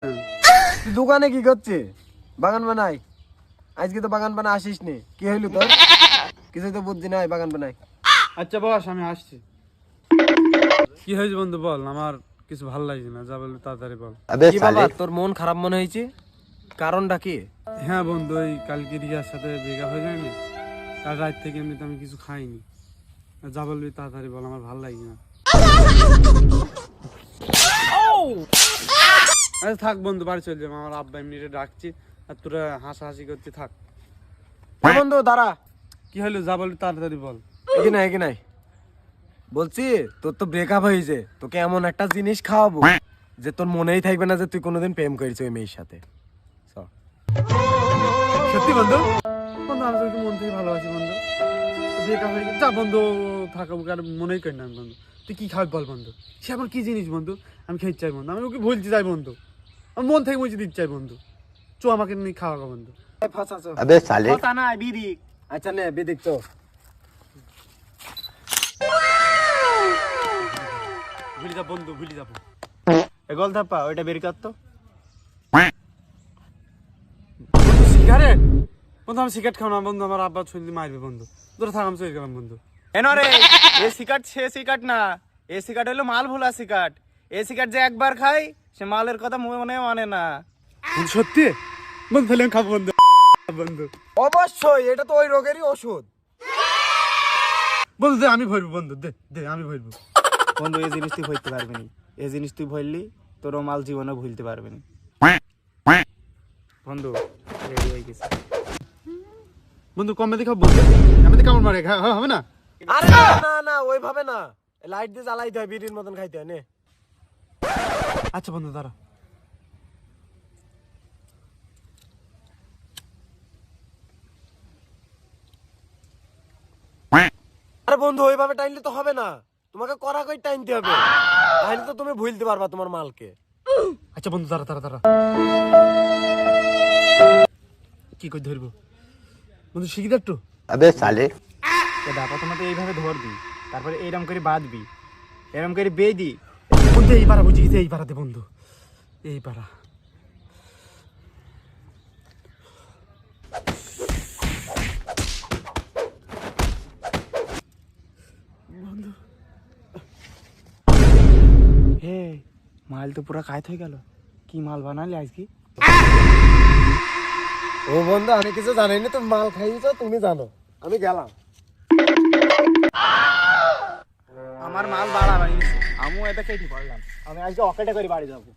তুই দোকানে কি করছিস? বাগান বানাই। আজকে তো বাগান বানা আসিস নি, কি হইলো তোর? কিছু তো বুঝছি না, বাগান বানাই। আচ্ছা বস, আমি আসছি। কি হয়েছে বন্ধু বল, আমার কিছু ভালো লাগছে না, যা বলবি তাড়াতাড়ি বল। কি বাবা, তোর মন খারাপ মনে হয়েছে? কারণটা কি? হ্যাঁ বন্ধু, ওই কালকে রিয়ার সাথে ব্রেকআপ হয়ে যায়নি, কাল রাত থেকে এমনিতে আমি কিছু খাইনি। যা বলবি তাড়াতাড়ি বল, আমার ভালো লাগছে না। আচ্ছা থাক বন্ধু, বাড়ি চলে যাবো, আমার আব্বা এমনিতে ডাকছি, আর তোরা হাসাহাসি করছি, থাক। বন্ধু দাঁড়া। কি হলো, যা বলবি তাড়াতাড়ি বল। কি নাই বলছি, তোর তো ব্রেকআপ হয়েছে, তোকে এমন একটা জিনিস খাওয়াবো যে তোর মনেই থাকবে না যে তুই কোনোদিন প্রেম করেছিস ওই মেয়ের সাথে। সত্যি বন্ধু? বন্ধু আমি তোকে মন থেকে ভালোবাসি বন্ধু, ব্রেকআপ হয়ে গেছে, যা বন্ধু থাকা আর মনেই করি না বন্ধু। তুই কি খাবি বল বন্ধু, সে আমার কি জিনিস বন্ধু, আমি খেতে চাই বন্ধু, আমি ওকে ভুলতে চাই বন্ধু, আমার মন থেকে বলছি দিতে চাই বন্ধু, চো আমাকে নিয়ে খাওয়া বন্ধু। কথা না বিড়ি। আচ্ছা নে বিদিক তো। ভুলে যা বন্ধু, ভুলে যাবো। গোল থাপ্পা ওইটা বের কর তো। সিগারেট বন্ধু, আমি সিগারেট খাও না বন্ধু, আমার আব্বা ছুঁড়ে মারবে বন্ধু, তোরা থাক, আমি চলে গেলাম বন্ধু। এনরে এ সিগারেট সে সিগারেট না, এ সিগারেট হলো মাল ভোলা সিগারেট। এ সিগারেট যে একবার খায় সে মালের কথা মনে মানে না। বন্ধু সত্যি বন্ধু, তাহলে আমি খাবো বন্ধু। বন্ধু অবশ্যই, এটা তো ওই রোগেরই ওষুধ। বন্ধু দে, আমি ভরবো বন্ধু, দে দে আমি ভরবো। বন্ধু এই জিনিস তুই ভুলতে পারবি না, এই জিনিস তুই ভরলি তোর মাল জীবনে ভুলতে পারবি না। বন্ধু রেডি হয়ে গেছে। বন্ধু কমে দেখাবো বন্ধু, আমি তো কেমন মারে হবে না। আরে না না না, ওইভাবে না, লাইট দিয়ে জ্বালাইতে হয়, বিড়ির মতন খাইতে হয় নে। আচ্ছা বন্ধু দাঁড়া। আরে বন্ধু ওইভাবে টাইনলে তো হবে না, তোমাকে কড়া করে টাইনতে হবে, তাহলে তো তুমি ভুলতে পারবা তোমার মালকে। আচ্ছা বন্ধু দাঁড়া দাঁড়া দাঁড়া, কি করে ধরবো বন্ধু, শিখি একটু। প্রথমে তো এইভাবে ধরবি, তারপরে এইরকম করে বাঁধবি, এরকম করে বেঁধি। বন্ধু এই পাড়া বুঝি গেছে, এই পাড়াতে বন্ধু, এই পাড়া। হে মাল তো পুরা কায়ত হয়ে গেল, কি মাল বানালি আজকে? ও বন্ধু, আমি কিছু জানি না, তুমি মাল খাইছো, তুমি জানো, আমি গেলাম। আমার মাল বাড়া বানিয়েছে, আমিও এটা কেটে পড়লাম, আমি আজকে অকেটে করে বাড়ি যাবো।